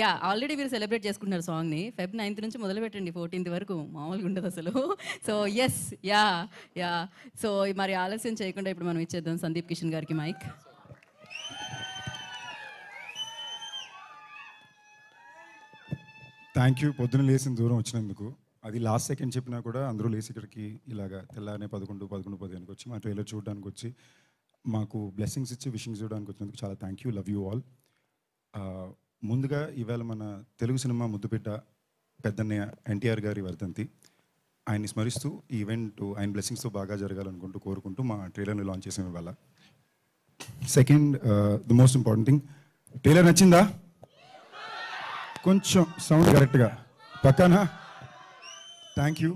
Yeah already మీరు celebrate చేసుకుంటున్నారు సాంగ్ని. ఫెబ్ 9th నుంచి మొదలు పెట్టండి 14th వరకు, మామూలుగా ఉండదు అసలు. So yes, yeah yeah so మరి ఆలస్యం చేయకుండా ఇప్పుడు మనం ఇచ్చేద్దాం సందీప్ కిషన్ గారికి మైక్. థ్యాంక్ యూ పొద్దున లేసిన దూరం వచ్చినందుకు. అది లాస్ట్ సెకండ్ చెప్పినా కూడా అందరూ లేచి ఇక్కడికి ఇలాగా తెల్లారనే 11:15 వచ్చి మా ట్రైలర్ చూడడానికి వచ్చి మాకు బ్లెస్సింగ్స్ ఇచ్చి విషింగ్స్ ఇవ్వడానికి వచ్చినందుకు చాలా thank you. Love you all. ముందుగా ఇవాళ మన తెలుగు సినిమా ముద్దుబిడ్డ పెద్దన్నయ్య ఎన్టీఆర్ గారి వర్ధంతి. ఆయన్ని స్మరిస్తూ ఈ ఈవెంట్ ఆయన బ్లెస్సింగ్స్తో బాగా జరగాలనుకుంటూ కోరుకుంటూ మా ట్రైలర్ని లాంచ్ చేసాం ఇవాళ. Second, the most important thing, trailer నచ్చిందా? కొంచెం సౌండ్ కరెక్ట్గా పక్కనా. Thank you.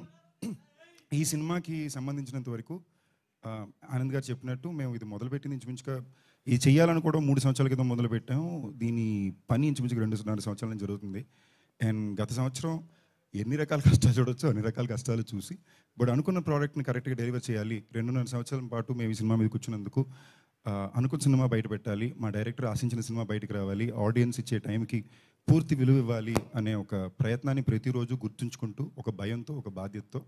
ఈ సినిమాకి సంబంధించినంత వరకు ఆనంద్ గారు చెప్పినట్టు మేము ఇది మొదలుపెట్టింది ఇంచుమించుగా ఇది చేయాలని కూడా 3 సంవత్సరాల క్రితం మొదలుపెట్టాము. దీని పని ఇంచుమించుగా 2.5 సంవత్సరాల నుంచి జరుగుతుంది. అండ్ గత సంవత్సరం ఎన్ని రకాల కష్టాలు చూడొచ్చు అన్ని రకాల కష్టాలు చూసి బట్ అనుకున్న ప్రోడక్ట్ని కరెక్ట్గా డెలివర్ చేయాలి. 2.5 సంవత్సరాల పాటు మేము ఈ సినిమా మీద కూర్చున్నందుకు అనుకున్న సినిమా బయట పెట్టాలి, మా డైరెక్టర్ ఆశించిన సినిమా బయటకు రావాలి, ఆడియన్స్ ఇచ్చే టైంకి పూర్తి విలువ ఇవ్వాలి అనే ఒక ప్రయత్నాన్ని ప్రతిరోజు గుర్తుంచుకుంటూ ఒక భయంతో ఒక బాధ్యతతో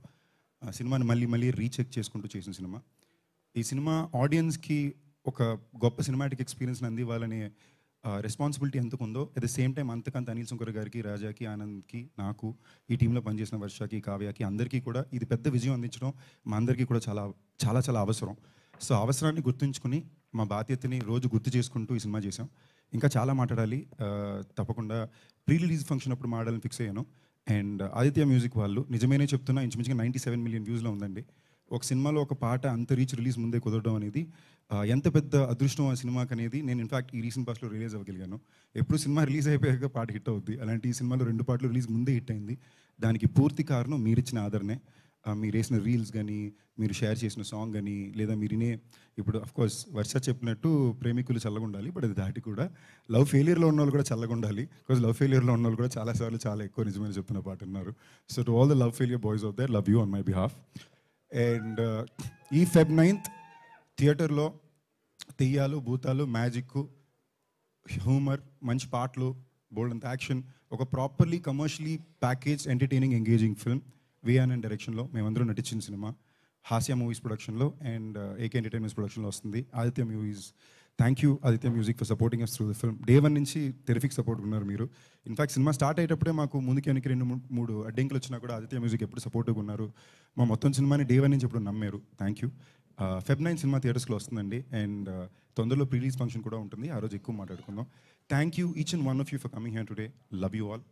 సినిమాని మళ్ళీ మళ్ళీ రీచెక్ చేసుకుంటూ చేసిన సినిమా. ఈ సినిమా ఆడియన్స్కి ఒక గొప్ప సినిమాటిక్ ఎక్స్పీరియన్స్ని అందివ్వాలనే రెస్పాన్సిబిలిటీ ఎంతకు ఉందో అట్ ద సేమ్ టైం అంతకంత అనిల్ శంకర్ గారికి, రాజాకి, ఆనంద్కి, నాకు, ఈ టీంలో పనిచేసిన వర్షకి, కావ్యకి అందరికీ కూడా ఇది పెద్ద విజయం అందించడం మా అందరికీ కూడా చాలా చాలా చాలా అవసరం. సో అవసరాన్ని గుర్తుంచుకుని మా బాధ్యతని రోజు గుర్తు చేసుకుంటూ ఈ సినిమా చేసాం. ఇంకా చాలా మాట్లాడాలి, తప్పకుండా ప్రీ రిలీజ్ ఫంక్షన్ అప్పుడు మాట్లాడాలని ఫిక్స్ అయ్యాను. అండ్ ఆదిత్య మ్యూజిక్ వాళ్ళు నిజమేనే చెప్తున్నా ఇంచుమించుగా 97 మిలియన్ వ్యూస్లో ఉందండి. ఒక సినిమాలో ఒక పాట అంత రీచ్ రిలీజ్ ముందే కుదరడం అనేది ఎంత పెద్ద అదృష్టం ఆ సినిమాకి అనేది నేను ఇన్ఫాక్ట్ ఈ రీసెంట్ పాస్ట్లో రిలీజ్ అవ్వగలిగాను. ఎప్పుడు సినిమా రిలీజ్ అయిపోయాక పాట హిట్ అవుద్ది, అలాంటి ఈ సినిమాలో 2 పాటలు రిలీజ్ ముందే హిట్ అయింది. దానికి పూర్తి కారణం మీరిచ్చిన ఆదరణే. మీరు వేసిన రీల్స్ కానీ, మీరు షేర్ చేసిన సాంగ్ కానీ, లేదా మీరినే ఇప్పుడు అఫ్కోర్స్ వర్ష చెప్పినట్టు ప్రేమికులు చల్లగా ఉండాలి, బట్ అది దాటి కూడా లవ్ ఫెయిలియర్లో ఉన్న వాళ్ళు కూడా చల్లగా ఉండాలి. బికాజ్ లవ్ ఫెయిలియర్లో ఉన్న వాళ్ళు కూడా చాలాసార్లు చాలా ఎక్కువ నిజమైన చెప్తున్న పాట ఉన్నారు. So to all the love failure boys of their, love you on my behalf. And ఈ Feb 9th థియేటర్లో తెయ్యాలు, భూతాలు, మ్యాజిక్, హ్యూమర్, మంచి పాటలు, బోల్డ్ అంత యాక్షన్, ఒక properly commercially package entertaining engaging film VRN డైరెక్షన్లో మేమందరం నటించిన సినిమా హాస్య మూవీస్ ప్రొడక్షన్లో అండ్ ఏకే ఎంటర్టైన్మెంట్స్ ప్రొడక్షన్లో వస్తుంది. Aditya movies, thank you Aditya music for supporting us through the film. Day 1 నుంచి టెరిఫిక్ సపోర్ట్ ఉన్నారు మీరు. ఇన్ఫాక్ట్ సినిమా స్టార్ట్ అయ్యేటప్పుడే మాకు ముందుకి వెనక్కి 2-3 అడ్డంకులు వచ్చినా కూడా ఆదిత్య మ్యూజిక్ ఎప్పుడు సపోర్టివ్గా ఉన్నారు. మా మొత్తం సినిమాని డే 1 నుంచి ఎప్పుడు నమ్మారు. Thank you. Feb 9 సినిమా థియేటర్స్లో వస్తుందండి. అండ్ తొందరలో ప్రీ రిలీజ్ ఫంక్షన్ కూడా ఉంటుంది, ఆ రోజు ఎక్కువ మాట్లాడుకుందాం. Thank you each and one of you for coming here today. Love you all.